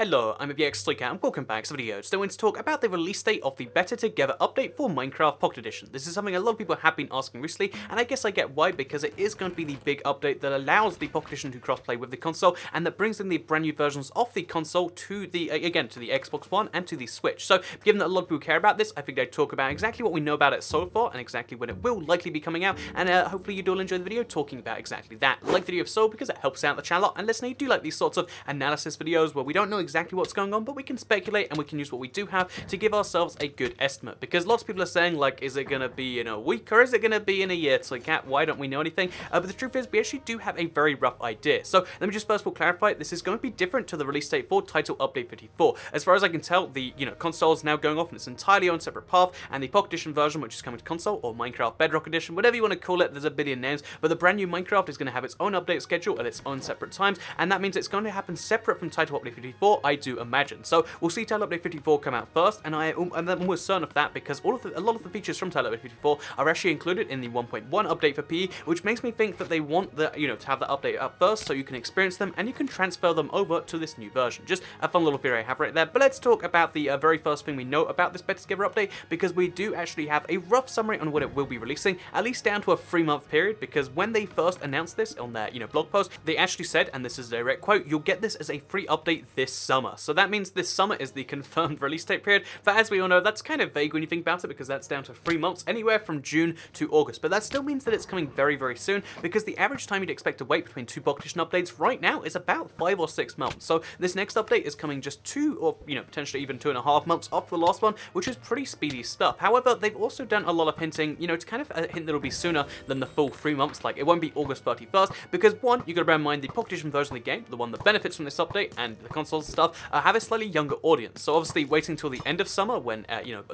Hello, I'm VX and welcome back to the video. Today we're going to talk about the release date of the Better Together update for Minecraft Pocket Edition. This is something a lot of people have been asking recently, and I guess I get why, because it is going to be the big update that allows the Pocket Edition to crossplay with the console, and that brings in the brand new versions of the console to the, again, to the Xbox One and to the Switch. So, given that a lot of people care about this, I figured I'd talk about exactly what we know about it so far, and exactly when it will likely be coming out, and hopefully you do all enjoy the video talking about exactly that. Like the video if so, because it helps out the channel, and listen, I do like these sorts of analysis videos where we don't know exactly what's going on, but we can speculate and we can use what we do have to give ourselves a good estimate. Because lots of people are saying, like, is it going to be in a week or is it going to be in a year? It's like, why don't we know anything? But the truth is, we actually do have a very rough idea. So let me just first of all clarify, this is going to be different to the release date for Title Update 54. As far as I can tell, the console is now going off in its entirely own separate path, and the Pocket Edition version, which is coming to console, or Minecraft Bedrock Edition, whatever you want to call it, there's a billion names, but the brand new Minecraft is going to have its own update schedule at its own separate times, and that means it's going to happen separate from Title Update 54, I do imagine. So we'll see Title Update 54 come out first, and I'm almost certain of that because a lot of the features from Title Update 54 are actually included in the 1.1 update for PE, which makes me think that they want the to have that update out first so you can experience them and you can transfer them over to this new version. Just a fun little theory I have right there. But let's talk about the very first thing we know about this Better Together update, because we do actually have a rough summary on what it will be releasing, at least down to a 3-month period, because when they first announced this on their blog post, they actually said, and this is a direct quote, "You'll get this as a free update this summer." So that means this summer is the confirmed release date period, but as we all know, that's kind of vague when you think about it, because that's down to 3 months, anywhere from June to August. But that still means that it's coming very, very soon, because the average time you'd expect to wait between two Pocket Edition updates right now is about 5 or 6 months. So this next update is coming just 2 or potentially even 2.5 months off the last one, which is pretty speedy stuff. However, they've also done a lot of hinting, to kind of hint that it'll be sooner than the full 3 months. Like, it won't be August 31st, because one, you got to bear in mind the Pocket Edition version of the game, the one that benefits from this update and the consoles and stuff, have a slightly younger audience. So obviously waiting till the end of summer when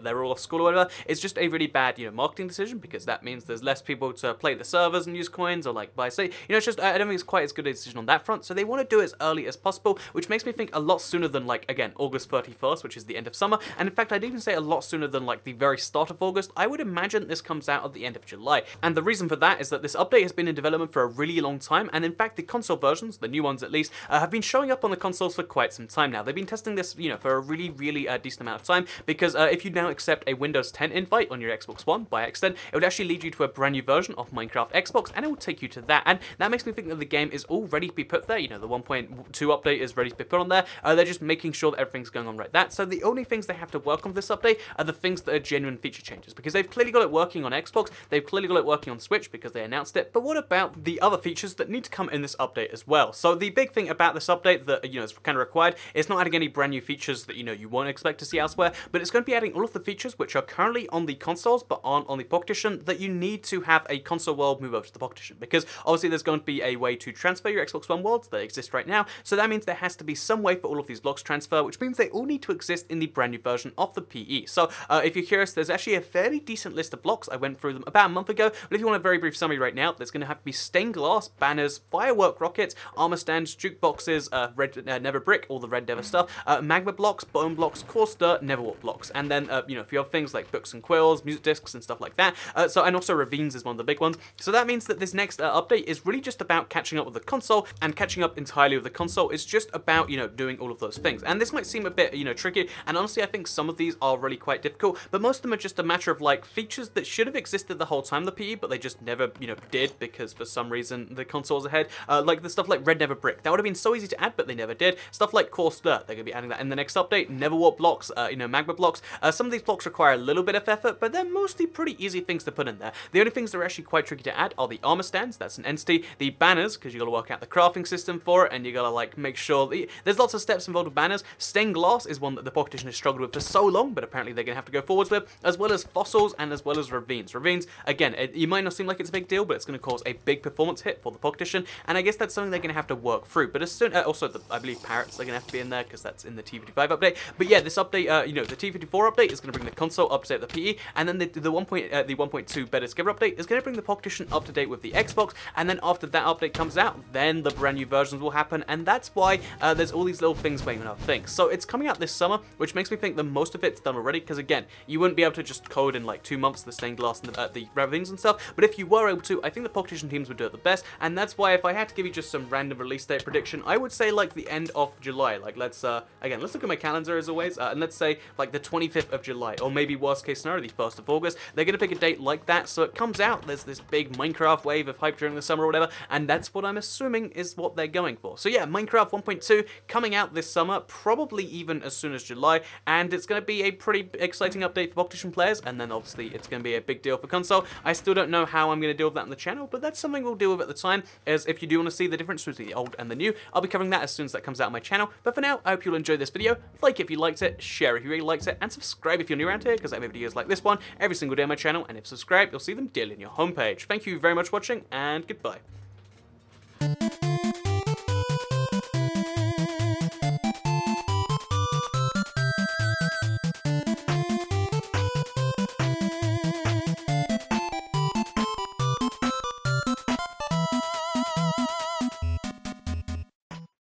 they're all off school or whatever is just a really bad marketing decision, because that means there's less people to play the servers and use coins or like buy state. It's just I don't think it's quite as good a decision on that front. So they want to do it as early as possible, which makes me think a lot sooner than, like, again, August 31st, which is the end of summer. And in fact, I'd even say a lot sooner than like the very start of August. I would imagine this comes out at the end of July. And the reason for that is that this update has been in development for a really long time, and in fact the console versions, the new ones at least, have been showing up on the consoles for quite some time now. They've been testing this for a really decent amount of time, because if you now accept a Windows 10 invite on your Xbox One by accident, it would actually lead you to a brand new version of Minecraft Xbox, and it will take you to that. And that makes me think that the game is all ready to be put there. The 1.2 update is ready to be put on there. They're just making sure that everything's going on right that. So the only things they have to work on for this update are the things that are genuine feature changes, because they've clearly got it working on Xbox, they've clearly got it working on Switch because they announced it. But what about the other features that need to come in this update as well? So the big thing about this update that is kind of required is not adding any brand new features that you won't expect to see elsewhere, but it's going to be adding all of the features which are currently on the consoles but aren't on the Pocket Edition that you need to have a console world move over to the Pocket Edition, because obviously there's going to be a way to transfer your Xbox One worlds that exist right now. So that means there has to be some way for all of these blocks to transfer, which means they all need to exist in the brand new version of the PE. So if you're curious, there's actually a fairly decent list of blocks. I went through them about a month ago, but if you want a very brief summary right now, there's going to have to be stained glass, banners, firework rockets, armor stands, jukeboxes, red nether brick, all the red nether stuff, magma blocks, bone blocks, coarse dirt, never warp blocks, and then a few other things like books and quills, music discs, and stuff like that. And also ravines is one of the big ones. So that means that this next update is really just about catching up with the console, and catching up entirely with the console is just about doing all of those things. And this might seem a bit tricky, and honestly I think some of these are really quite difficult, but most of them are just a matter of like features that should have existed the whole time the PE, but they just never did, because for some reason the console's ahead. Like the stuff like red nether brick, that would have been so easy to add, but they never did. Stuff like coarse dirt, they're going to be adding that in the next update. Never warp blocks, magma blocks. Some of these blocks require a little bit of effort, but they're mostly pretty easy things to put in there. The only things that are actually quite tricky to add are the armor stands, that's an entity, the banners, because you got to work out the crafting system for it, and you got to like make sure there's lots of steps involved with banners. Stained glass is one that the Pocket Edition has struggled with for so long, but apparently they're going to have to go forwards with, as well as fossils and as well as ravines. Ravines, again, you might not seem like it's a big deal, but it's going to cause a big performance hit for the Pocket Edition, and I guess that's something they're going to have to work through. But as soon, also I believe parrots are going to have to be in there, because that's in the T55 update. But yeah, this update, the T54 update is going to bring the console up to date with the PE, and then the 1.2 Better Together update is going to bring the Pocket Edition up to date with the Xbox, and then after that update comes out, then the brand new versions will happen, and that's why there's all these little things waiting on other things. So it's coming out this summer, which makes me think that most of it's done already, because again, you wouldn't be able to just code in like 2 months the stained glass and the ravines and stuff, but if you were able to, I think the Pocket Edition teams would do it the best, and that's why if I had to give you just some random release date prediction, I would say like the end of July. July. Like, let's, again, let's look at my calendar as always, and let's say, like, the 25th of July, or maybe worst case scenario, the 1st of August. They're gonna pick a date like that, so it comes out, there's this big Minecraft wave of hype during the summer or whatever, and that's what I'm assuming is what they're going for. So yeah, Minecraft 1.2 coming out this summer, probably even as soon as July, and it's gonna be a pretty exciting update for PockEdition players, and then obviously it's gonna be a big deal for console. I still don't know how I'm gonna deal with that on the channel, but that's something we'll deal with at the time, as if you do want to see the difference between the old and the new, I'll be covering that as soon as that comes out on my channel. But for now, I hope you'll enjoy this video. Like if you liked it, share if you really liked it, and subscribe if you're new around here, because I make videos like this one every single day on my channel, and if subscribed, you'll see them daily on your homepage. Thank you very much for watching, and goodbye.